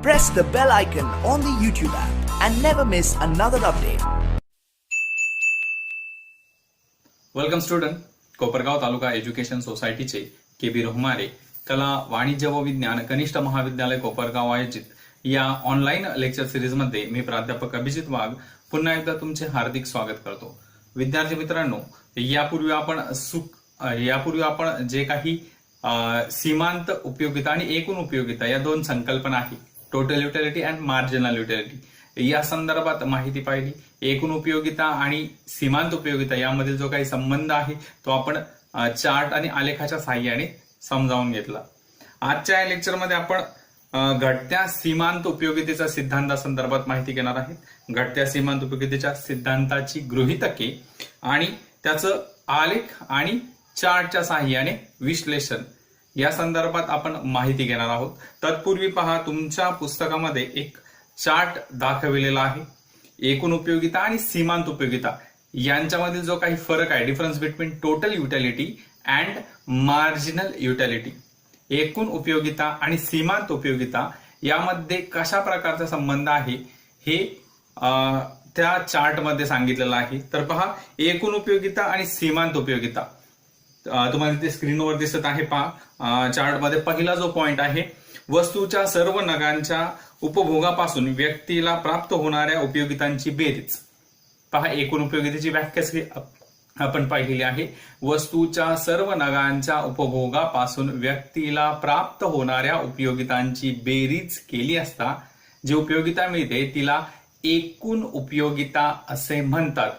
Press the bell icon on the YouTube app and never miss another update. Welcome student. Kopargaon Taluka education सोसायटीचे K B. Rohmare कला वाणिज्य व विज्ञान कनिष्ठ महाविद्यालय कोपरगाव आयोजित या ऑनलाईन लेक्चर सिरीज मध्ये मी प्राध्यापक अभिजित वाघ पुन्हा एकदा तुमचे हार्दिक स्वागत करतो. विद्यार्थी मित्रांनो, यापूर्वी आपण जे काही सीमांत उपयोगिता आणि एकूण उपयोगिता या दोन संकल्पना आहेत, total utility and marginal utility, या संदर्भात माहिती पाहिली. एकूण उपयोगिता आणि सीमांत उपयोगिता यामधील जो काही संबंध आहे तो आपण चार्ट आणि आलेखाच्या साहाय्याने समजावून घेतला. आजच्या या लेक्चरमध्ये आपण घटत्या सीमांत उपयोगितेच्या सिद्धांतासंदर्भात माहिती घेणार आहेत. घटत्या सीमांत उपयोगितेच्या सिद्धांताची गृहीतके आणि त्याचं आलेख आणि चार्टच्या साहाय्याने विश्लेषण या संदर्भात आपण माहिती घेणार आहोत. तत्पूर्वी पहा, तुमच्या पुस्तकामध्ये एक चार्ट दाखविलेला आहे. एकूण उपयोगिता आणि सीमांत उपयोगिता यांच्यामधील जो काही फरक आहे, difference between total utility and marginal utility, एकूण उपयोगिता आणि सीमांत उपयोगिता यामध्ये कशा प्रकारचा संबंध आहे हे त्या चार्टमध्ये सांगितलेलं आहे. तर पहा, एकूण उपयोगिता आणि सीमांत उपयोगिता तुम्हाला इथे स्क्रीनवर दिसत आहे. पहा, चार्टमध्ये पहिला जो पॉइंट आहे, वस्तूच्या सर्व नगांच्या उपभोगापासून व्यक्तीला प्राप्त होणाऱ्या उपयोगितांची बेरीज. पहा, एकूण उपयोगितेची व्याख्या आपण पाहिलेली आहे. वस्तूच्या सर्व नगांच्या उपभोगापासून व्यक्तीला प्राप्त होणाऱ्या उपयोगितांची बेरीज केली असता जी उपयोगिता मिळते तिला एकूण उपयोगिता असे म्हणतात.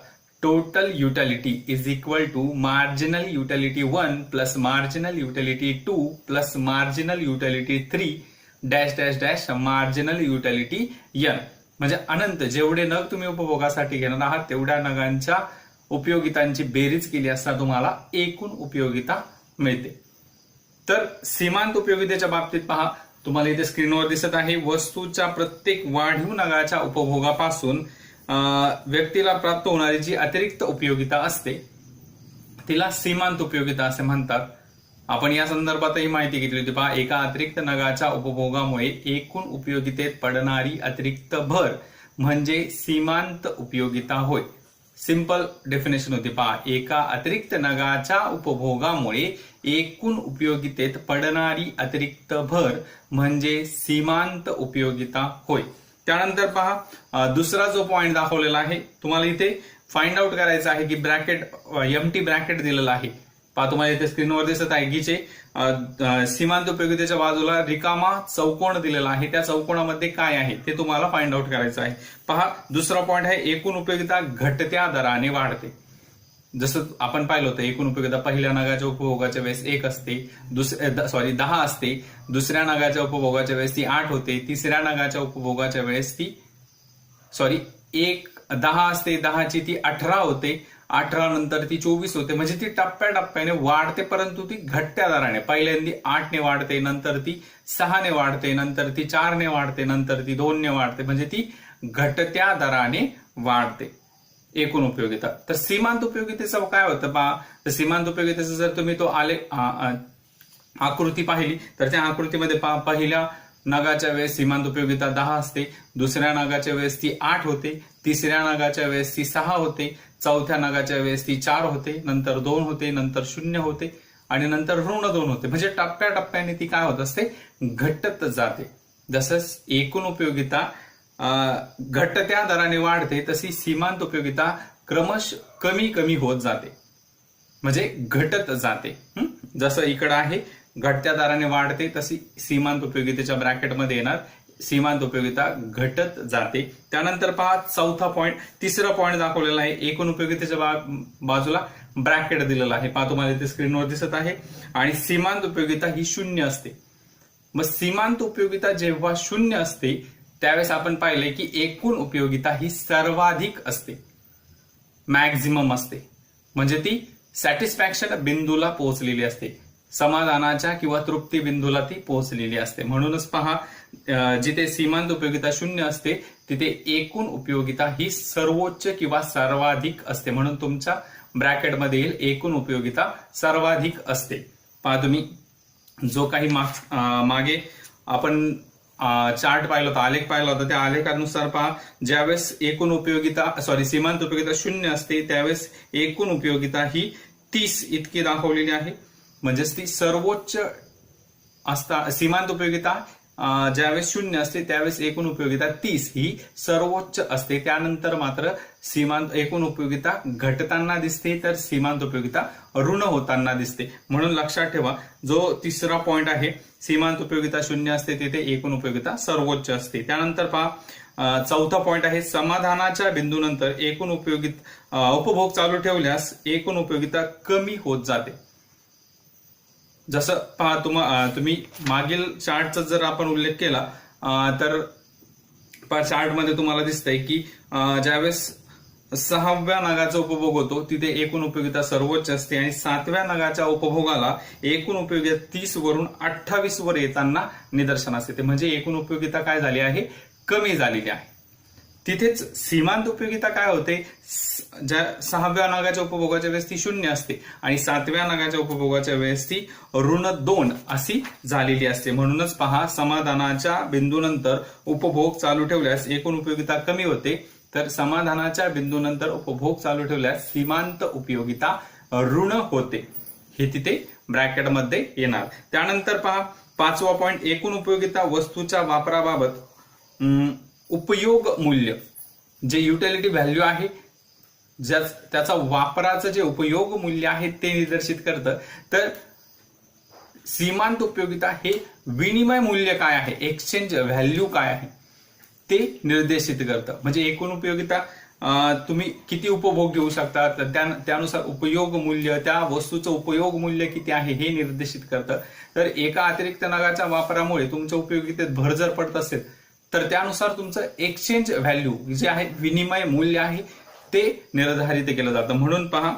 Total utility is equal to marginal utility 1 plus marginal utility 2 plus marginal utility 3 dash dash dash marginal utility n. म्हणजे अनंत जेवढे नग तुम्ही उपभोगासाठी घेणार आहात तेवढ्या नगांच्या उपयोगितांची बेरीज केली असता तुम्हाला एकूण उपयोगिता मिळते. तर सीमांत उपयोगितेच्या बाबतीत पहा, तुम्हाला इथे स्क्रीनवर दिसत आहे, वस्तूच्या प्रत्येक वाढीव नगाच्या उपभोगापासून व्यक्तीला प्राप्त होणारी जी अतिरिक्त उपयोगिता असते तिला सीमांत उपयोगिता असे म्हणतात. आपण या संदर्भातही माहिती घेतली होती. पहा, एका अतिरिक्त नगाच्या उपभोगामुळे एकूण उपयोगितेत पडणारी अतिरिक्त भर म्हणजे सीमांत उपयोगिता होय. सिंपल डेफिनेशन होती. पहा, एका अतिरिक्त नगाच्या उपभोगामुळे एकूण उपयोगितेत पडणारी अतिरिक्त भर म्हणजे सीमांत उपयोगिता होय. त्यानंतर पहा, दुसरा जो पॉइंट दाखवलेला आहे, तुम्हाला इथे फाइंड आउट करायचं आहे की ब्रॅकेट, एम्प्टी ब्रॅकेट दिलेला आहे. पहा, तुम्हाला इथे स्क्रीनवर दिसत आहे की जे सीमांत उपयोगितेच्या बाजूला रिकामा चौकोन दिलेला आहे, त्या चौकोनामध्ये काय आहे ते तुम्हाला फाइंड आउट करायचं आहे. पहा, दुसरा पॉइंट आहे, एकूण उपयोगिता घटत्या दराने वाढते. जसं आपण पाहिलं होतं, एकूण उपयोगिता पहिल्या नगाच्या उपभोगाच्या वेळेस 1 असते, 10 असते, दुसऱ्या नगाच्या उपभोगाच्या वेळेस ती 8 होते, तिसऱ्या नगाच्या उपभोगाच्या वेळेस ती 10 असते, 10ची ती 18 होते, 18 नंतर ती 24 होते. म्हणजे ती टप्प्याटप्प्याने वाढते, परंतु ती घटत्या दराने. पहिल्यांदा 8 ने वाढते, नंतर ती 6 ने वाढते, नंतर ती 4 ने वाढते, नंतर ती 2 ने वाढते. म्हणजे ती घटत्या दराने वाढते एकूण उपयोगिता. तर सीमांत उपयोगितेचं काय होतं पहा, तर सीमांत उपयोगितेचं जर तुम्ही तो आकृती पाहिली तर त्या आकृतीमध्ये पहा, पहिल्या नगाच्या वेळेस सीमांत उपयोगिता 10 असते, दुसऱ्या नगाच्या वेळेस ती 8 होते, तिसऱ्या नगाच्या वेळेस ती 6 होते, चौथ्या नगाच्या वेळेस ती 4 होते, नंतर 2 होते, नंतर 0 होते आणि नंतर ऋण 2 होते. म्हणजे टप्प्याटप्प्याने ती काय होत असते, घटत जाते. जसं एकूण उपयोगिता घटत्या दराने वाढते तशी सीमांत उपयोगिता क्रमश कमी कमी होत जाते, म्हणजे घटत जाते. जसं इकडं आहे, घटत्या दराने वाढते तशी सीमांत उपयोगितेच्या ब्रॅकेटमध्ये येणार सीमांत उपयोगिता घटत जाते. त्यानंतर पहा, तिसरा पॉइंट दाखवलेला आहे, एकूण उपयोगितेच्या बाजूला ब्रॅकेट दिलेला आहे. पहा, तुम्हाला इथे स्क्रीनवर दिसत आहे. आणि सीमांत उपयोगिता ही 0 असते. मग सीमांत उपयोगिता जेव्हा 0 असते त्यावेळेस आपण पाहिले की एकूण उपयोगिता ही सर्वाधिक असते, मॅक्झिमम असते. म्हणजे ती सॅटिस्फॅक्शन बिंदूला पोहोचलेली असते, समाधानाच्या किंवा तृप्ती बिंदूला ती पोहोचलेली असते. म्हणूनच पहा, जिथे सीमांत उपयोगिता 0 असते तिथे एकूण उपयोगिता ही सर्वोच्च किंवा सर्वाधिक असते. म्हणून तुमच्या ब्रॅकेटमध्ये येईल एकूण उपयोगिता सर्वाधिक असते. पहा, तुम्ही जो काही मागे आपण चार्ट पाहिला होता, आलेख पाहिला होता, त्या आलेखानुसार पहा ज्यावेळेस एकूण उपयोगिता सीमांत उपयोगिता 0 असते त्यावेळेस एकूण उपयोगिता ही 30 इतकी दाखवलेली आहे. म्हणजेच ती सर्वोच्च असता सीमांत उपयोगिता ज्यावेळेस 0 असते त्यावेळेस एकूण उपयोगिता 30 ही सर्वोच्च असते. त्यानंतर मात्र सीमांत एकूण उपयोगिता घटताना दिसते तर सीमांत उपयोगिता ऋण होताना दिसते. म्हणून लक्षात ठेवा जो तिसरा पॉइंट आहे सीमांत उपयोगिता 0 असते तेथे एकूण उपयोगिता सर्वोच्च असते. त्यानंतर पहा चौथा पॉइंट आहे समाधानाच्या बिंदूनंतर एकूण उपभोग चालू ठेवल्यास एकूण उपयोगिता कमी होत जाते. जसं पहा तुम्ही मागील चार्टचा जर आपण उल्लेख केला तर चार्टमध्ये तुम्हाला दिसतंय की ज्यावेळेस 6व्या नगाचा उपभोग होतो तिथे एकूण उपयोगिता सर्वोच्च असते आणि 7व्या नगाच्या उपभोगाला एकूण उपयोगिता 30 वरून 28 वर येताना निदर्शनास येते. म्हणजे एकूण उपयोगिता काय झाली आहे, कमी झालेली आहे. तिथेच सीमांत उपयोगिता काय होते, ज्या 6व्या नगाच्या उपभोगाच्या वेळेस ती 0 असते आणि 7व्या नगाच्या उपभोगाच्या वेळेस ती ऋण 2 अशी झालेली असते. म्हणूनच पहा समाधानाच्या बिंदूनंतर उपभोग चालू ठेवल्यास एकूण उपयोगिता कमी होते तर समाधानाच्या बिंदूनंतर उपभोग चालू ठेवल्यास सीमांत उपयोगिता ऋण होते. हे तिथे ब्रॅकेटमध्ये येणार. त्यानंतर पहा 5वा पॉइंट एकूण उपयोगिता वस्तूच्या वापराबाबत उपयोग मूल्य जे युटिलिटी व्हॅल्यू आहे त्याचा वापराचं जे उपयोग मूल्य आहे ते निर्देशित करतं. तर सीमांत उपयोगिता हे विनिमय मूल्य काय आहे, एक्सचेंज व्हॅल्यू काय आहे ते निर्देशित करतं. म्हणजे एकूण उपयोगिता तुम्ही किती उपभोग घेऊ शकता तर त्यानुसार उपयोग मूल्य त्या वस्तूचं उपयोग मूल्य किती आहे हे निर्देशित करतं. तर एका अतिरिक्त नगाच्या वापरामुळे तुमच्या उपयोगितेत भर जर पडत असेल तर त्यानुसार तुमचं एक्सचेंज व्हॅल्यू जे आहे विनिमय मूल्य आहे ते निर्धारित केलं जातं. म्हणून पहा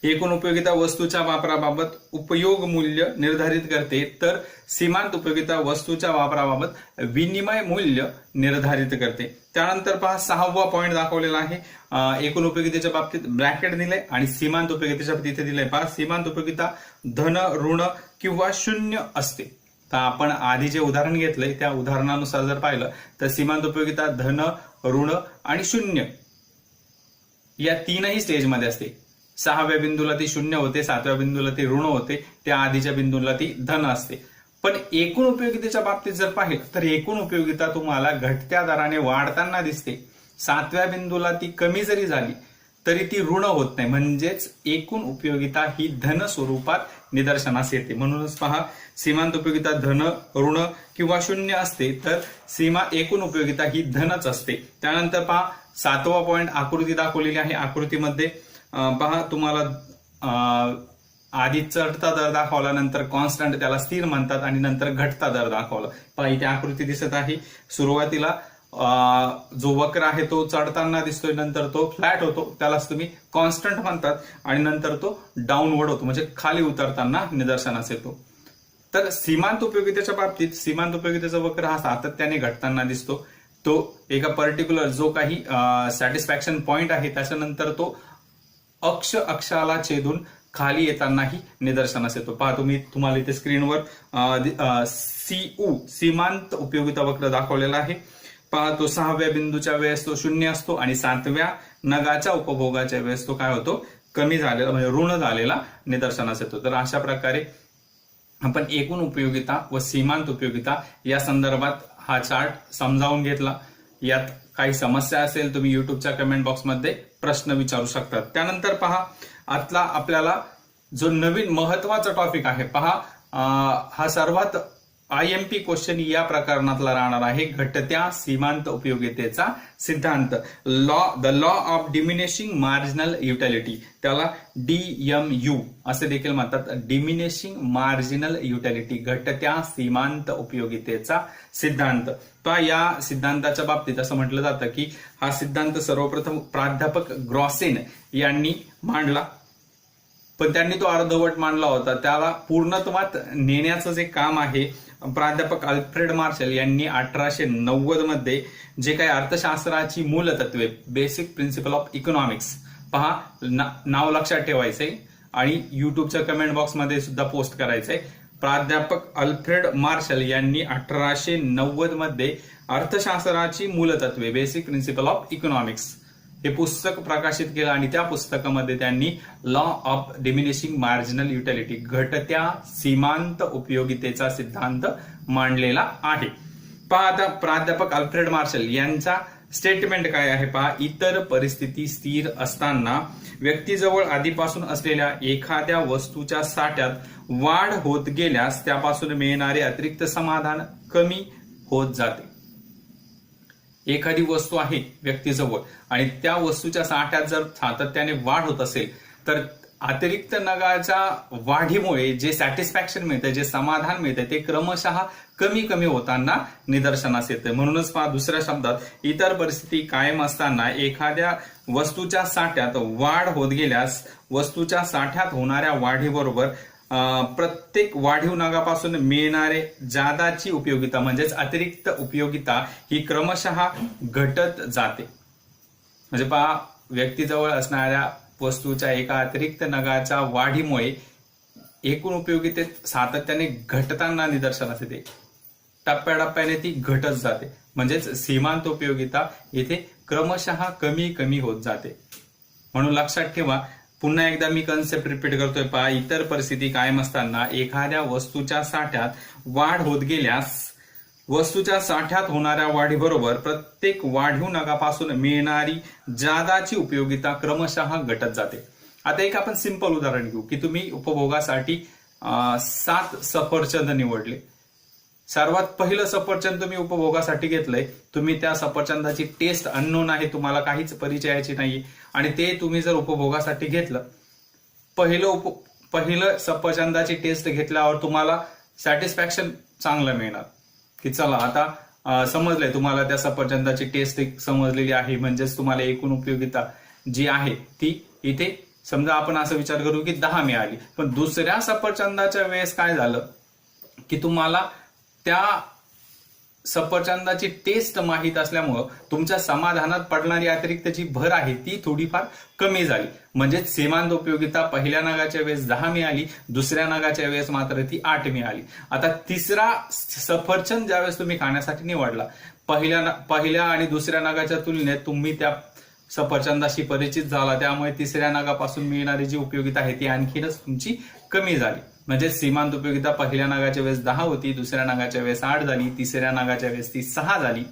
एकूण उपयोगिता वस्तूच्या वापराबाबत उपयोग मूल्य निर्धारित करते तर सीमांत उपयोगिता वस्तूच्या वापराबाबत विनिमय मूल्य निर्धारित करते. त्यानंतर पहा 6वा पॉइंट दाखवलेला आहे एकूण उपयोगितेच्या बाबतीत ब्रॅकेट दिलंय आणि सीमांत उपयोगितेच्या बाबतीत इथे दिलंय. पहा सीमांत उपयोगिता धन ऋण किंवा 0 असते. तर आपण आधी जे उदाहरण घेतलंय त्या उदाहरणानुसार जर पाहिलं तर सीमांत उपयोगिता धन ऋण आणि 0 या तीनही स्टेजमध्ये असते. 6व्या बिंदूला ती 0 होते, 7व्या बिंदूला ती ऋण होते, त्या आधीच्या बिंदूला ती धन असते. पण एकूण उपयोगितेच्या बाबतीत जर पाहिलं तर एकूण उपयोगिता तुम्हाला घटत्या दराने वाढताना दिसते. 7व्या बिंदूला ती कमी जरी झाली तरी ती ऋण होत नाही. म्हणजेच एकूण उपयोगिता ही धन स्वरूपात निदर्शनास येते. म्हणूनच पहा सीमांत उपयोगिता धन ऋण किंवा 0 असते तर एकूण उपयोगिता ही धनच असते. त्यानंतर पहा 7वा पॉइंट आकृती दाखवलेली आहे. आकृतीमध्ये पहा तुम्हाला आधी चढता दर दाखवला, नंतर कॉन्स्टंट त्याला स्थिर म्हणतात आणि नंतर घटता दर दाखवला. पहा इथे आकृती दिसत आहे. सुरुवातीला जो वक्र आहे तो चढताना दिसतोय, नंतर तो फ्लॅट होतो त्यालाच तुम्ही कॉन्स्टंट म्हणतात आणि नंतर तो डाऊनवर्ड होतो म्हणजे खाली उतरताना निदर्शनास येतो. तर सीमांत उपयोगितेच्या बाबतीत सीमांत उपयोगितेचा वक्र हा सातत्याने घटताना दिसतो. तो एका पर्टिक्युलर जो काही सॅटिस्फॅक्शन पॉइंट आहे त्याच्यानंतर तो अक्षाला छेदून खाली येतानाही निदर्शनास येतो. पहा तुम्हाला इथे स्क्रीनवर सीमांत उपयोगिता वक्र दाखवलेला आहे. पहा तो 6व्या बिंदूच्या वेळेस तो 0 असतो आणि 7व्या नगाच्या उपभोगाच्या वेळेस तो काय होतो, कमी झालेला म्हणजे ऋण झालेला निदर्शनास येतो. तर अशा प्रकारे आपण एकूण उपयोगिता व सीमांत उपयोगिता या संदर्भात हा चार्ट समजावून घेतला. यात काही समस्या असेल तुम्ही युट्यूबच्या कमेंट बॉक्समध्ये प्रश्न विचारू शकतात. त्यानंतर पहा आतला आपल्याला जो नवीन महत्वाचा टॉपिक आहे, पहा हा सर्वात IMP क्वेश्चन या प्रकरणातला राहणार आहे. घटत्या सीमांत उपयोगितेचा सिद्धांत, the law of diminishing marginal utility, त्याला DMU असे देखील म्हणतात. डिमिनिशिंग मार्जिनल युटिलिटी, घटत्या सीमांत उपयोगितेचा सिद्धांत. पहा या सिद्धांताच्या बाबतीत असं म्हटलं जातं की हा सिद्धांत सर्वप्रथम प्राध्यापक ग्रॉसेन यांनी मांडला, पण त्यांनी तो अर्धवट मांडला होता. त्याला पूर्णत्वात नेण्याचं जे काम आहे प्राध्यापक अल्फ्रेड मार्शल यांनी 1890 मध्ये जे काही अर्थशास्त्राची मूलतत्वे, बेसिक प्रिन्सिपल ऑफ इकॉनॉमिक्स, पहा नाव लक्षात ठेवायचंय आणि युट्यूबच्या कमेंट बॉक्समध्ये सुद्धा पोस्ट करायचंय. प्राध्यापक अल्फ्रेड मार्शल यांनी 1890 मध्ये अर्थशास्त्राची मूलतत्वे बेसिक प्रिन्सिपल ऑफ इकॉनॉमिक्स हे पुस्तक प्रकाशित केलं आणि त्या पुस्तकामध्ये त्यांनी law of diminishing marginal utility घटत्या सीमांत उपयोगितेचा सिद्धांत मांडलेला आहे. पहा आता प्राध्यापक अल्फ्रेड मार्शल यांचा स्टेटमेंट काय आहे पहा. इतर परिस्थिती स्थिर असताना व्यक्तीजवळ आधीपासून असलेल्या एखाद्या वस्तूच्या साठ्यात वाढ होत गेल्यास त्यापासून मिळणारे अतिरिक्त समाधान कमी होत जाते. एखादी वस्तू आहे व्यक्तीजवळ आणि त्या वस्तूच्या साठ्यात जर सातत्याने वाढ होत असेल तर अतिरिक्त नगाच्या वाढीमुळे जे सॅटिस्फॅक्शन मिळतं, जे समाधान मिळतं ते क्रमशः कमी कमी होताना निदर्शनास येतं. म्हणूनच पहा दुसऱ्या शब्दात इतर परिस्थिती कायम असताना एखाद्या वस्तूच्या साठ्यात वाढ होत गेल्यास वस्तूच्या साठ्यात होणाऱ्या वाढीबरोबर प्रत्येक वाढीव नगापासून मिळणारे जादाची उपयोगिता म्हणजेच अतिरिक्त उपयोगिता ही क्रमशः घटत जाते. म्हणजे पहा व्यक्तीजवळ असणाऱ्या वस्तूच्या एका अतिरिक्त नगाच्या वाढीमुळे एकूण उपयोगितेत सातत्याने घटताना निदर्शनास येते. टप्प्याटप्प्याने ती घटत जाते. म्हणजेच सीमांत उपयोगिता इथे क्रमशः कमी कमी होत जाते. म्हणून लक्षात ठेवा, पुन्हा एकदा मी कन्सेप्ट रिपीट करतोय पहा. इतर परिस्थिती कायम असताना एखाद्या वस्तूच्या साठ्यात वाढ होत गेल्यास वस्तूच्या साठ्यात होणाऱ्या वाढीबरोबर प्रत्येक वाढीव नगापासून मिळणारी जादाची उपयोगिता क्रमशः घटत जाते. आता एक आपण सिंपल उदाहरण घेऊ की तुम्ही उपभोगासाठी 7 सफरचंद निवडले. सर्वात पहिलं सफरचंद तुम्ही उपभोगासाठी घेतलंय. तुम्ही त्या सफरचंदाची टेस्ट अननोन आहे, तुम्हाला काहीच परिचयाची नाही आणि ते तुम्ही जर उपभोगासाठी घेतलं, पहिलं सफरचंदाची टेस्ट घेतल्यावर तुम्हाला सॅटिस्फॅक्शन चांगलं मिळणार की चला आता समजलंय, तुम्हाला त्या सफरचंदाची टेस्ट समजलेली आहे. म्हणजेच तुम्हाला एकूण उपयोगिता जी आहे ती इथे समजा आपण असं विचार करू की 10 मिळाली. पण दुसऱ्या सफरचंदाच्या वेळेस काय झालं की तुम्हाला त्या सफरचंदाची टेस्ट माहीत असल्यामुळं तुमच्या समाधानात पडणारी अतिरिक्त जी भर आहे ती थोडीफार कमी झाली. म्हणजे सीमांत उपयोगिता पहिल्या नगाच्या वेळेस 10 मिळाली, दुसऱ्या नगाच्या वेळेस मात्र ती 8 मिळाली. आता तिसरा सफरचंद ज्यावेळेस तुम्ही खाण्यासाठी निवडला, पहिल्या आणि दुसऱ्या नगाच्या तुलनेत तुम्ही त्या सफरचंदाशी परिचित झाला, त्यामुळे तिसऱ्या नगापासून मिळणारी जी उपयोगिता आहे ती आणखीनच तुमची कमी झाली. म्हणजे सीमांत उपयोगिता पहिल्या नगाच्या वेळेस 10 होती, दुसऱ्या नगाच्या वेळेस 8 झाली, तिसऱ्या नगाच्या वेळेस ती 6 झाली,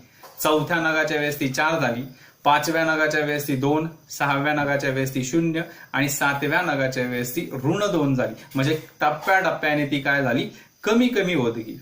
चौथ्या नगाच्या वेळेस ती 4 झाली, 5व्या नगाच्या वेळेस ती 2, 6व्या नगाच्या वेळेस ती 0 आणि 7व्या नगाच्या वेळेस ती -2 झाली. म्हणजे टप्प्याटप्प्याने ती काय झाली, कमी कमी होत गेली.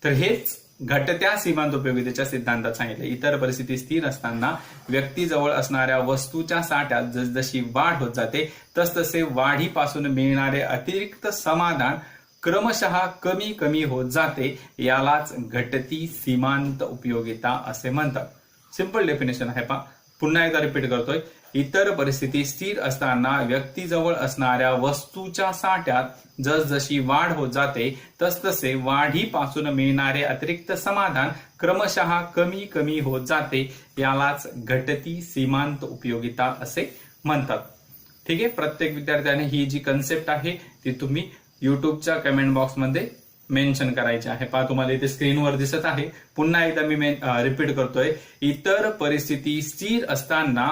तर हेच घटत्या सीमांत उपयोगितेच्या सिद्धांतात सांगितले. इतर परिस्थिती स्थिर असताना व्यक्तीजवळ असणाऱ्या वस्तूच्या साठ्यात जसजशी वाढ होत जाते तसतसे वाढीपासून मिळणारे अतिरिक्त समाधान क्रमशः कमी कमी होत जाते. यालाच घटती सीमांत उपयोगिता असे म्हणतात. सिंपल डेफिनेशन आहे पहा. पुन्हा एकदा रिपीट करतोय. इतर परिस्थिती स्थिर असताना व्यक्तीजवळ असणाऱ्या वस्तूच्या साठ्यात जसजशी वाढ होत जाते तसतसे वाढीपासून मिळणारे अतिरिक्त समाधान क्रमशः कमी कमी होत जाते. यालाच घटती सीमांत उपयोगिता असे म्हणतात. ठीक आहे. प्रत्येक विद्यार्थ्याने ही जी कन्सेप्ट आहे ती तुम्ही युट्यूबच्या कमेंट बॉक्समध्ये मेन्शन करायचे आहे. पहा तुम्हाला इथे स्क्रीनवर दिसत आहे. पुन्हा एकदा मी रिपीट करतोय. इतर परिस्थिती स्थिर असताना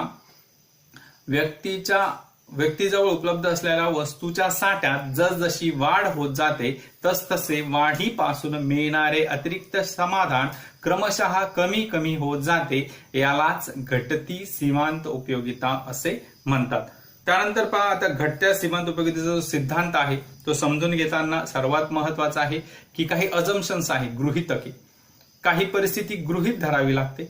व्यक्तीजवळ उपलब्ध असलेल्या वस्तूच्या साठ्यात जसजशी वाढ होत जाते तसतसे वाढीपासून मिळणारे अतिरिक्त समाधान क्रमशः कमी कमी होत जाते. यालाच घटती सीमांत उपयोगिता असे म्हणतात. त्यानंतर पहा आता घटत्या सीमांत उपयोगितेचा जो सिद्धांत आहे तो समजून घेताना सर्वात महत्वाचा आहे की काही अजम्पशन्स आहे, गृहीतके. काही परिस्थिती गृहीत धरावी लागते.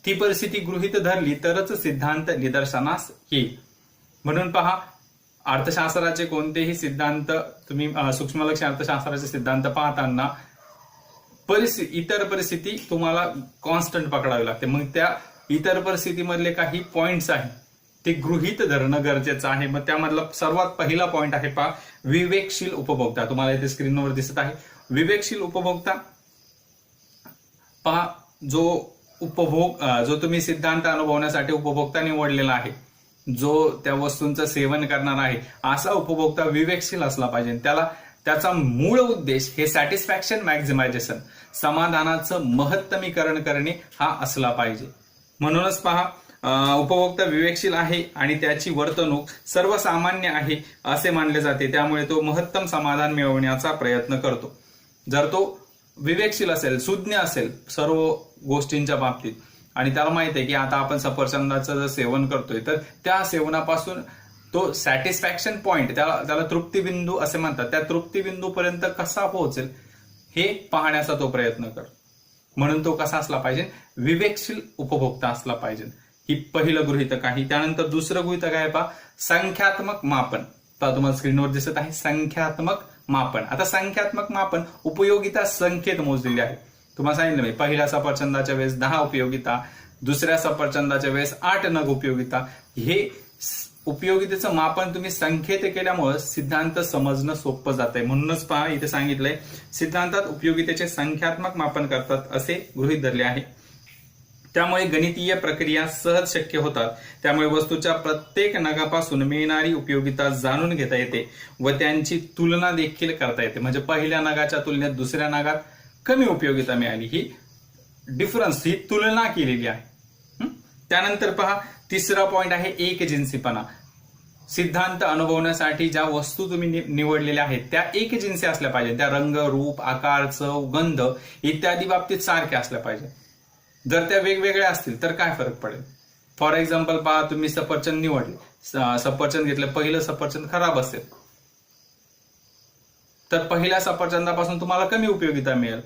ती परिस्थिती गृहीत धरली तरच सिद्धांत निदर्शनास येईल. म्हणून पहा, अर्थशास्त्राचे कोणतेही सिद्धांत तुम्ही सूक्ष्मलक्ष्य अर्थशास्त्राचे सिद्धांत पाहताना इतर परिस्थिती तुम्हाला कॉन्स्टंट पकडावी लागते. मग त्या इतर परिस्थितीमधले काही पॉइंट्स आहेत ते गृहीत धरणं गरजेचं आहे. मग त्यामधला सर्वात पहिला पॉइंट आहे पहा, विवेकशील उपभोक्ता. तुम्हाला इथे स्क्रीनवर दिसत आहे. विवेकशील उपभोक्ता पहा, जो तुम्ही सिद्धांत अनुभवण्यासाठी उपभोक्ता निवडलेला आहे, जो त्या वस्तूंचं सेवन करणार आहे, असा उपभोक्ता विवेकशील असला पाहिजे. त्याचा मूळ उद्देश हे सॅटिस्फॅक्शन मॅक्झिमायझेशन, समाधानाचं महत्तमीकरण करणे हा असला पाहिजे. म्हणूनच पहा, उपभोक्ता विवेकशील आहे आणि त्याची वर्तणूक सर्वसामान्य आहे असे मानले जाते. त्यामुळे तो महत्तम समाधान मिळवण्याचा प्रयत्न करतो. जर तो विवेकशील असेल, सुज्ञ असेल सर्व गोष्टींच्या बाबतीत, आणि त्याला माहित आहे की आता आपण सफरचंदाचं जर सेवन करतोय तर त्या सेवनापासून तो सॅटिस्फॅक्शन पॉइंट, त्याला तृप्तिबिंदू असे म्हणतात, त्या तृप्तिबिंदू पर्यंत कसा पोहोचेल हे पाहण्याचा तो प्रयत्न कर. म्हणून तो कसा असला पाहिजे, विवेकशील उपभोक्ता असला पाहिजे. ही पहिलं गृहीतक आहे. त्यानंतर दुसरं गृहीतक आहे पहा, संख्यात्मक मापन. आता तुम्हाला स्क्रीनवर दिसत आहे संख्यात्मक मापन. आता संख्यात्मक मापन उपयोगिता संख्येत मोजलेली आहे. तुम्हाला सांगितलं मी, पहिल्या सफरचंदाच्या वेळेस 10 उपयोगिता, दुसऱ्या सफरचंदाच्या वेळेस 8 नग उपयोगिता. हे उपयोगितेचं मापन तुम्ही संख्येत केल्यामुळे सिद्धांत समजणं सोपं जात आहे. म्हणूनच पहा इथे सांगितलंय, सिद्धांतात उपयोगितेचे संख्यात्मक मापन करतात असे गृहीत धरले आहे. त्यामुळे गणितीय प्रक्रिया सहज शक्य होतात. त्यामुळे वस्तूच्या प्रत्येक नगापासून मिळणारी उपयोगिता जाणून घेता येते व त्यांची तुलना देखील करता येते. म्हणजे पहिल्या नगाच्या तुलनेत दुसऱ्या नगात कमी उपयोगिता मिळाली, ही डिफरन्स, ही तुलना केलेली आहे. त्यानंतर पहा, तिसरा पॉइंट आहे एकजिन्सीपणा. सिद्धांत अनुभवण्यासाठी ज्या वस्तू तुम्ही निवडलेल्या आहेत त्या एकजिन्सी असल्या पाहिजे. त्या रंग, रूप, आकार, चव, गंध इत्यादी बाबतीत सारख्या असल्या पाहिजे. जर त्या वेगवेगळ्या असतील तर काय फरक पडेल. फॉर एक्झाम्पल पहा, तुम्ही सफरचंद निवडले, सफरचंद घेतलं, पहिलं सफरचंद खराब असेल तर पहिल्या सफरचंदापासून तुम्हाला कमी उपयोगिता मिळेल.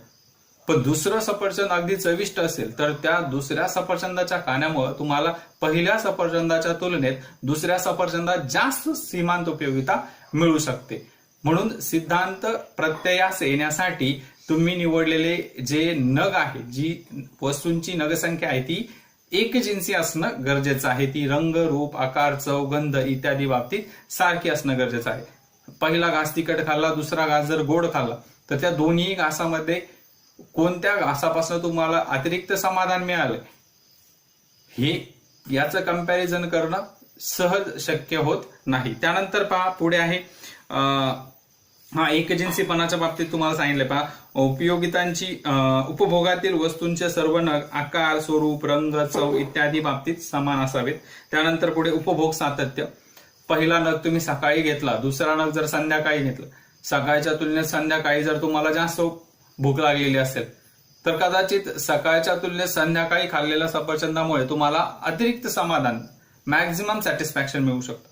पण दुसरं सफरचंद अगदी चविष्ट असेल तर त्या दुसऱ्या सफरचंदाच्या खाण्यामुळे तुम्हाला पहिल्या सफरचंदाच्या तुलनेत दुसऱ्या सफरचंदात जास्त सीमांत उपयोगिता मिळू शकते. म्हणून सिद्धांत प्रत्ययास येण्यासाठी तुम्ही निवडलेले जे नग आहे, जी वस्तूंची नगसंख्या आहे ती एकजिन्सी असणं गरजेचं आहे. ती रंग, रूप, आकार, चव, गंध इत्यादी बाबतीत सारखी असणं गरजेचं आहे. पहिला घास तिखट खाल्ला, दुसरा घास जर गोड खाल्ला तर त्या दोन्ही घासामध्ये कोणत्या घासापासून तुम्हाला अतिरिक्त समाधान मिळालं हे याचं कंपॅरिझन करणं सहज शक्य होत नाही. त्यानंतर पहा, पुढे आहे एकजिन्सीपणाच्या बाबतीत तुम्हाला सांगितलं पहा, उपयोगितांची उपभोगातील वस्तूंचे सर्व नग आकार, स्वरूप, रंग, चव इत्यादी बाबतीत समान असावेत. त्यानंतर पुढे उपभोग सातत्य. पहिला नग तुम्ही सकाळी घेतला, दुसरा नग जर संध्याकाळी घेतला, सकाळच्या तुलनेत संध्याकाळी जर तुम्हाला जास्त भूक लागलेली असेल तर कदाचित सकाळच्या तुलनेत संध्याकाळी खाल्लेल्या सफरचंदामुळे तुम्हाला अतिरिक्त समाधान, मॅक्झिमम सॅटिस्फॅक्शन मिळू शकतं.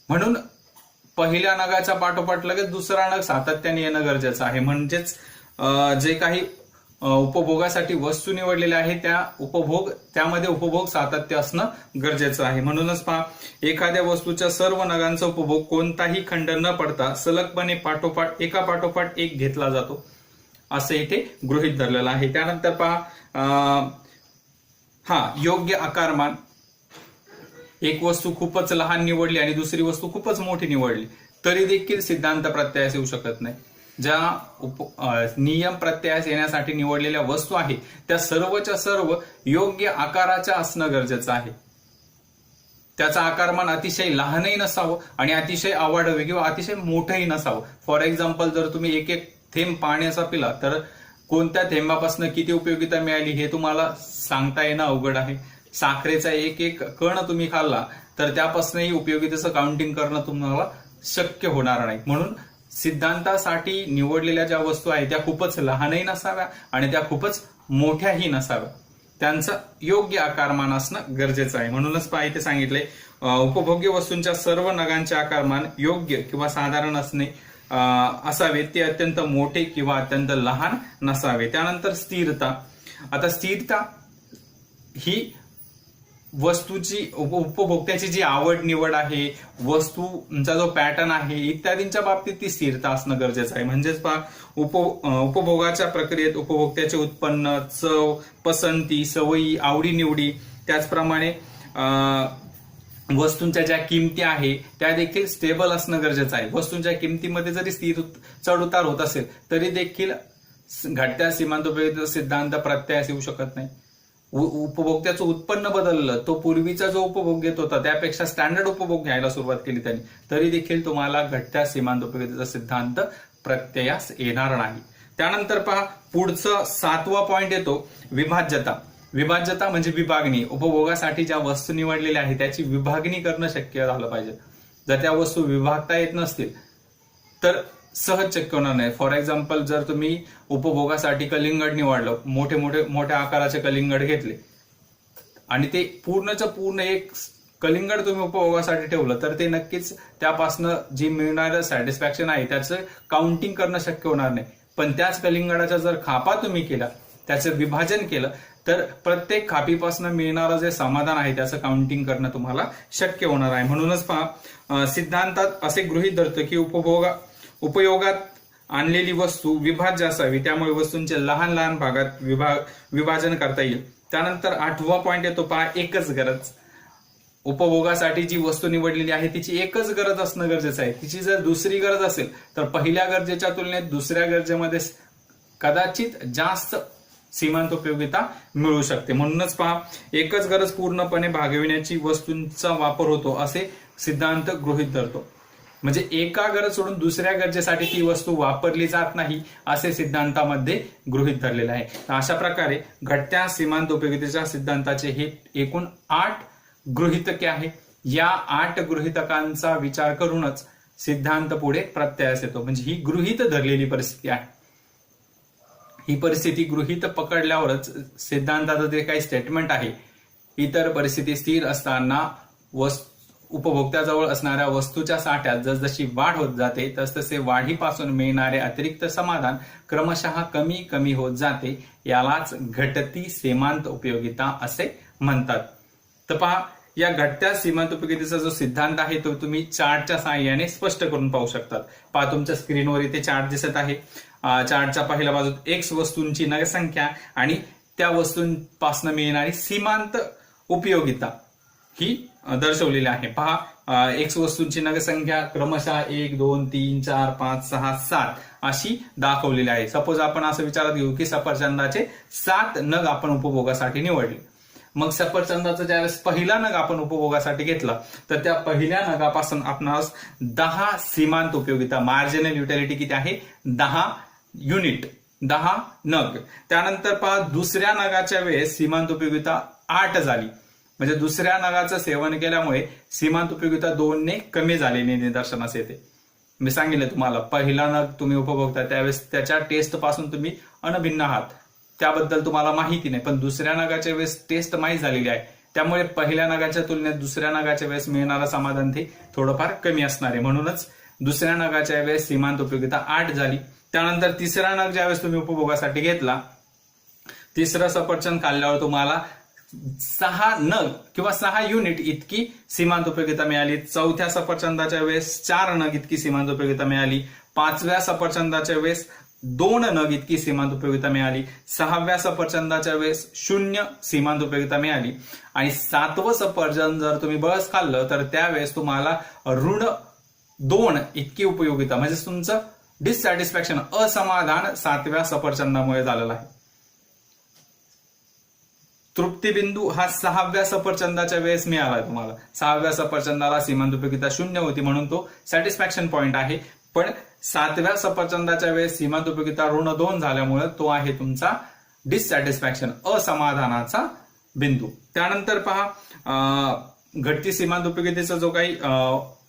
म्हणून पहिल्या नगाच्या पाठोपाठ लगेच दुसरा नग सातत्याने येणं गरजेचं आहे. म्हणजेच जे काही उपभोगासाठी वस्तू निवडलेल्या आहेत त्यामध्ये उपभोग सातत्य असणं गरजेचं आहे. म्हणूनच पहा, एखाद्या वस्तूच्या सर्व नगांचा उपभोग कोणताही खंड न पडता सलगपणे एका पाठोपाठ एक घेतला जातो असं इथे गृहीत धरलेलं आहे. त्यानंतर पहा, योग्य आकारमान. एक वस्तू खूपच लहान निवडली आणि दुसरी वस्तू खूपच मोठी निवडली तरी देखील सिद्धांत प्रत्ययास येऊ शकत नाही. ज्या नियम प्रत्ययास येण्यासाठी निवडलेल्या वस्तू आहेत त्या सर्वच्या सर्व योग्य आकाराच्या असणं गरजेचं आहे. त्याचा आकारमान अतिशय लहानही नसावं आणि अतिशय आवाढव्य किंवा अतिशय मोठंही नसावं. फॉर एक्झाम्पल, जर तुम्ही एक एक थेंब पाण्याचा पिला तर कोणत्या थेंबापासून किती उपयोगिता मिळाली हे तुम्हाला सांगता येणं अवघड आहे. साखरेचा एक एक कण तुम्ही खाल्ला तर त्यापासूनही उपयोगितेचं काउंटिंग करणं तुम्हाला शक्य होणार नाही. म्हणून सिद्धांतासाठी निवडलेल्या ज्या वस्तू आहेत त्या खूपच लहानही नसाव्या आणि त्या खूपच मोठ्याही नसाव्या. त्यांचं योग्य आकारमान असणं गरजेचं आहे. म्हणूनच पहा इथे सांगितले, उपभोग्य वस्तूंच्या सर्व नगांचे आकारमान योग्य किंवा साधारण असावे. ते अत्यंत मोठे किंवा अत्यंत लहान नसावे. त्यानंतर स्थिरता. आता स्थिरता ही वस्तूची, उपभोक्त्याची जी आवड निवड आहे, वस्तूचा जो पॅटर्न आहे इत्यादींच्या बाबतीत ती स्थिरता असणं गरजेचं आहे. म्हणजेच पहा, उपभोगाच्या प्रक्रियेत उपभोक्त्याचे उत्पन्न, चव, पसंती, सवयी, आवडीनिवडी, त्याचप्रमाणे वस्तूंच्या ज्या किमती आहे त्या देखील स्टेबल असणं गरजेचं आहे. वस्तूंच्या किमतीमध्ये जरी स्थिर चढ उतार होत असेल तरी देखील घटत्या सीमांत उपयोगिता सिद्धांत प्रत्ययास येऊ शकत नाही. उपभोक्त्याचं उत्पन्न बदललं, तो पूर्वीचा जो उपभोग घेत होता त्यापेक्षा स्टँडर्ड उपभोग घ्यायला सुरुवात केली त्यांनी, तरी देखील तुम्हाला घटत्या सीमांत उपयोगितेचा सिद्धांत प्रत्ययास येणार नाही. त्यानंतर पहा पुढचं 7वा पॉइंट येतो विभाज्यता. विभाज्यता म्हणजे विभागणी. उपभोगासाठी ज्या वस्तू निवडलेल्या आहेत त्याची विभागणी करणं शक्य झालं पाहिजे. जर त्या वस्तू विभागता येत नसतील तर सहज शक्य होणार नाही. फॉर एक्झाम्पल, जर तुम्ही उपभोगासाठी कलिंगड निवडलं, मोठ्या आकाराचे कलिंगड घेतले आणि ते पूर्णचं पूर्ण एक कलिंगड तुम्ही उपभोगासाठी ठेवलं, तर ते नक्कीच त्यापासनं जी मिळणारं सॅटिस्फॅक्शन आहे त्याचं काउंटिंग करणं शक्य होणार नाही. पण त्याच कलिंगडाच्या जर खापा तुम्ही केला, त्याचं विभाजन केलं, तर प्रत्येक खापीपासून मिळणारं जे समाधान आहे त्याचं काउंटिंग करणं तुम्हाला शक्य होणार आहे. म्हणूनच पहा, सिद्धांतात असे गृहीत धरतं की उपयोगात आणलेली वस्तू विभाज्य असावी, त्यामुळे वस्तूंचे लहान लहान भागात विभाजन करता येईल. त्यानंतर 8वा पॉइंट येतो पहा एकच गरज. उपभोगासाठी जी वस्तू निवडलेली आहे तिची एकच गरज असणं गरजेचं आहे. तिची जर दुसरी गरज असेल तर पहिल्या गरजेच्या तुलनेत दुसऱ्या गरजेमध्ये कदाचित जास्त सीमांत उपयोगिता मिळू शकते. म्हणूनच पहा, एकच गरज पूर्णपणे भागविण्याची वस्तूंचा वापर होतो असे सिद्धांत गृहीत धरतो. म्हणजे एका गरज सोडून दुसऱ्या गरजेसाठी ती वस्तू वापरली जात नाही असे सिद्धांतामध्ये गृहीत धरलेले आहे. अशा प्रकारे घटत्या सीमांत उपयोगितेच्या सिद्धांताचे हे एकूण 8 गृहीतके आहे. या 8 गृहीतकांचा विचार करूनच सिद्धांत पुढे प्रत्ययास येतो. म्हणजे ही गृहीत धरलेली परिस्थिती आहे. ही परिस्थिती गृहीत पकडल्यावरच सिद्धांताचं जे काही स्टेटमेंट आहे, इतर परिस्थिती स्थिर असताना उपभोक्त्याजवळ असणाऱ्या वस्तूच्या साठ्यात जसजशी वाढ होत जाते तसतसे वाढीपासून मिळणारे अतिरिक्त समाधान क्रमशः कमी कमी होत जाते. यालाच घटती सीमांत उपयोगिता असे म्हणतात. तर पहा, या घटत्या सीमांत उपयोगितेचा जो सिद्धांत आहे तो तुम्ही चार्टच्या साहाय्याने स्पष्ट करून पाहू शकतात. पहा, तुमच्या स्क्रीनवर इथे चार्ट दिसत आहे. चार्टच्या पहिल्या बाजूत एक्स वस्तूंची नगसंख्या आणि त्या वस्तूंपासून मिळणारी सीमांत उपयोगिता ही दर्शवलेली आहे. पहा, एक्स वस्तूंची नगसंख्या क्रमशः 1, 2, 3, 4, 5, 6, 7 अशी दाखवलेली आहे. सपोज आपण असं विचारात घेऊ की सफरचंदाचे 7 नग आपण उपभोगासाठी निवडले. मग सफरचंदाचा ज्यावेळेस पहिला नग आपण उपभोगासाठी घेतला तर त्या पहिल्या नगापासून आपणास 10 सीमांत उपयोगिता, मार्जिनल युटिलिटी किती आहे? 10 युनिट, 10 नग. त्यानंतर पहा, दुसऱ्या नगाच्या वेळेस सीमांत उपयोगिता 8 झाली. म्हणजे दुसऱ्या नगाचं सेवन केल्यामुळे सीमांत उपयोगिता 2 ने कमी झालेली निदर्शनास येते. मी सांगितलं तुम्हाला, पहिला नग तुम्ही उपभोगता त्यावेळेस त्याच्या टेस्ट पासून तुम्ही अनभिन्न आहात, त्याबद्दल तुम्हाला माहिती नाही. पण दुसऱ्या नगाच्या वेळेस टेस्ट माहीत झालेली आहे, त्यामुळे पहिल्या नगाच्या तुलनेत दुसऱ्या नगाच्या वेळेस मिळणारं समाधान ते थोडंफार कमी असणार आहे. म्हणूनच दुसऱ्या नगाच्या वेळेस सीमांत उपयोगिता 8 झाली. त्यानंतर तिसरा नग ज्यावेळेस तुम्ही उपभोगासाठी घेतला, तिसरं सफरचंद खाल्ल्यावर तुम्हाला 6 नग किंवा 6 युनिट इतकी सीमांत उपयोगिता मिळाली. चौथ्या सफरचंदाच्या वेळेस 4 नग इतकी सीमांत उपयोगिता मिळाली. 5व्या सफरचंदाच्या वेळेस 2 नग इतकी सीमांत उपयोगिता मिळाली. 6व्या सफरचंदाच्या वेळेस 0 सीमांत उपयोगिता मिळाली. आणि 7वं सफरचंद जर तुम्ही बळच खाल्लं तर त्यावेळेस तुम्हाला ऋण 2 इतकी उपयोगिता, म्हणजे तुमचं डिससॅटिस्फॅक्शन, असमाधान 7व्या सफरचंदामुळे झालेलं आहे. तृप्तिबिंदू हा 6व्या सफरचंदाच्या वेळेस मिळाला तुम्हाला. 6व्या सफरचंदाला सीमांत उपयोगिता 0 होती म्हणून तो सॅटिस्फॅक्शन पॉइंट आहे. पण 7व्या सफरचंदाच्या वेळेस सीमांत उपयोगिता ऋण 2 झाल्यामुळे तो आहे तुमचा डिससॅटिस्फॅक्शन, असमाधानाचा बिंदू. त्यानंतर पहा, घटती सीमांत उपयोगितेचा जो काही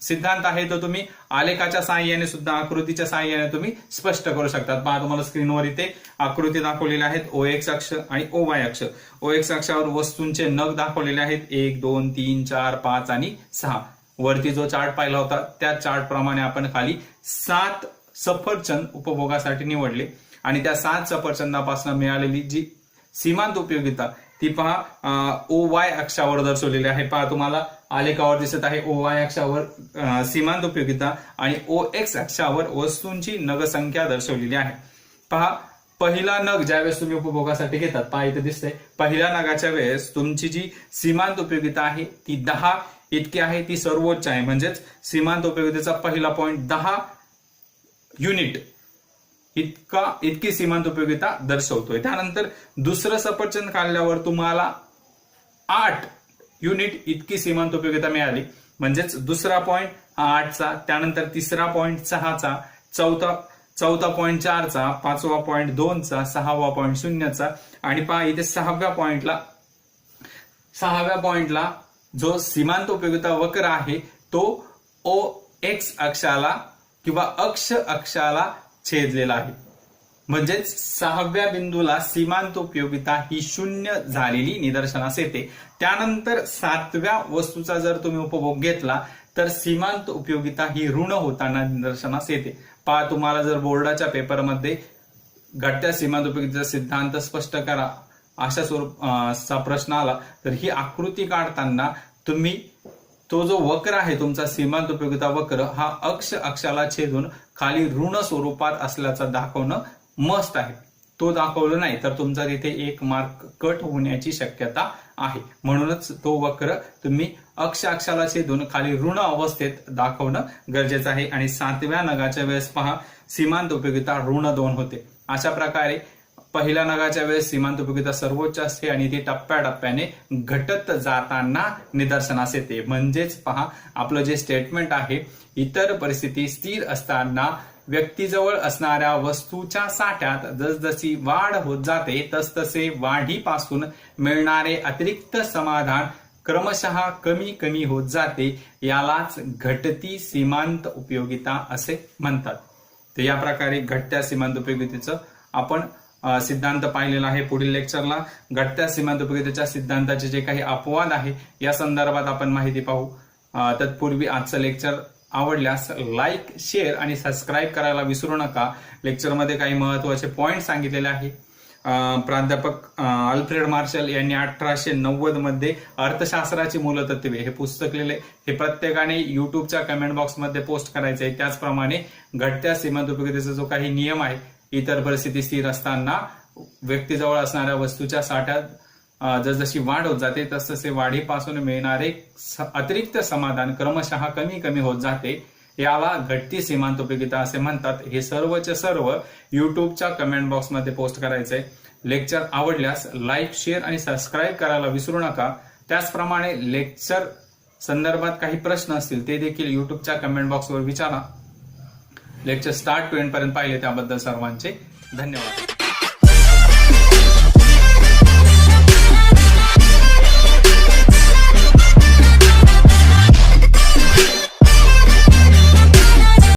सिद्धांत आहे तो तुम्ही आलेखाच्या साहाय्याने सुद्धा, आकृतीच्या साहाय्याने तुम्ही स्पष्ट करू शकतात. पहा, तुम्हाला स्क्रीनवर इथे आकृती दाखवलेल्या आहेत. OX अक्ष आणि OY अक्ष. OX अक्षावर वस्तूंचे नग दाखवलेले आहेत 1, 2, 3, 4, 5 आणि 6. वरती जो चार्ट पाहिला होता त्या चार्ट प्रमाणे आपण खाली 7 सफरचंद उपभोगासाठी निवडले आणि त्या 7 सफरचंदापासून मिळालेली जी सीमांत उपयोगिता ती पहा OY अक्षावर दर्शवलेली आहे. पहा, तुम्हाला आलेखावर दिसत आहे OY अक्षावर सीमांत उपयोगिता आणि OX अक्षावर वस्तूंची नगसंख्या दर्शवलेली आहे. पहा, पहिला नग ज्यावेळेस तुम्ही उपभोगासाठी घेतात, पहा इथे दिसतंय, पहिल्या नगाच्या वेळेस तुमची जी सीमांत उपयोगिता आहे ती 10 इतकी आहे, ती सर्वोच्च आहे. म्हणजेच सीमांत उपयोगितेचा पहिला पॉइंट 10 युनिट इतकी सीमांत उपयोगिता दर्शवतोय. त्यानंतर दुसरं सफरचंद खाल्ल्यावर तुम्हाला 8 युनिट इतकी सीमांत उपयोगिता मिळाली. म्हणजेच दुसरा पॉइंट 8चा, त्यानंतर तिसरा पॉइंट 6चा, चौथा पॉइंट 4चा, पाचवा पॉइंट 2चा, सहावा पॉइंट 0चा आणि पहा इथे सहाव्या पॉइंटला जो सीमांत उपयोगिता वक्र आहे तो OX अक्षाला किंवा अक्ष अक्षाला छेदलेला आहे. म्हणजेच सहाव्या बिंदूला सीमांत उपयोगिता ही 0 झालेली निदर्शनास येते. त्यानंतर 7व्या वस्तूचा जर तुम्ही उपभोग घेतला तर सीमांत उपयोगिता ही ऋण होताना निदर्शनास येते. पहा तुम्हाला जर बोर्डाच्या पेपरमध्ये घटत्या सीमांत उपयोगितेचा सिद्धांत स्पष्ट करा अशा स्वरूपाचा प्रश्न आला तर ही आकृती काढताना तुम्ही तो जो वक्र आहे तुमचा सीमांत उपयोगिता वक्र हा अक्ष अक्षाला छेदून खाली ऋण स्वरूपात असल्याचा दाखवणं मस्त आहे. तो दाखवलं नाही तर तुमचा तिथे 1 मार्क कट होण्याची शक्यता आहे. म्हणूनच तो वक्र तुम्ही अक्ष अक्षाला छेदून खाली ऋण अवस्थेत दाखवणं गरजेचं आहे. आणि 7व्या नगाच्या वेळेस पहा सीमांत उपयोगिता ऋण 2 होते. अशा प्रकारे पहिल्या नगाच्या वेळेस सीमांत उपयोगिता सर्वोच्च असते आणि ती टप्प्याटप्प्याने घटत जाताना निदर्शनास येते. म्हणजेच पहा आपलं जे स्टेटमेंट आहे, इतर परिस्थिती स्थिर असताना व्यक्तीजवळ असणाऱ्या वस्तूच्या साठ्यात जसजशी वाढ होत जाते तसतसे वाढीपासून मिळणारे अतिरिक्त समाधान क्रमशः कमी कमी होत जाते. यालाच घटती सीमांत उपयोगिता असे म्हणतात. तर या प्रकारे घटत्या सीमांत उपयोगितेचं आपण सिद्धांत पाहिलेला आहे. पुढील लेक्चरला घटत्या सीमांत उपयोगितेच्या सिद्धांताचे जे काही अपवाद आहे या संदर्भात आपण माहिती पाहू. तत्पूर्वी आजचं लेक्चर आवडल्यास लाईक, शेअर आणि सबस्क्राईब करायला विसरू नका. लेक्चरमध्ये काही महत्वाचे पॉइंट सांगितलेले आहे. प्राध्यापक अल्फ्रेड मार्शल यांनी 1890 मध्ये अर्थशास्त्राची मूलतत्वे हे पुस्तक लिहिले. हे प्रत्येकाने युट्यूबच्या कमेंट बॉक्समध्ये पोस्ट करायचे आहे. त्याचप्रमाणे घटत्या सीमांत उपयोगितेचा जो काही नियम आहे, इतर परिस्थिती स्थिर असताना व्यक्तीजवळ असणाऱ्या वस्तूच्या साठ्यात जसजशी वाढ होत जाते तसतसे वाढीपासून मिळणारे अतिरिक्त समाधान क्रमशः कमी कमी होत जाते. याला घटती सीमांत उपयोगिता असे म्हणतात. हे सर्वचे सर्व युट्यूबच्या कमेंट बॉक्समध्ये पोस्ट करायचंय. लेक्चर आवडल्यास लाईक, शेअर आणि सबस्क्राईब करायला विसरू नका. त्याचप्रमाणे लेक्चर संदर्भात काही प्रश्न असतील ते देखील युट्यूबच्या कमेंट बॉक्सवर विचारा. लेक्चर स्टार्ट टू एंड पर्यंत पाहिले त्याबद्दल सर्वांचे धन्यवाद.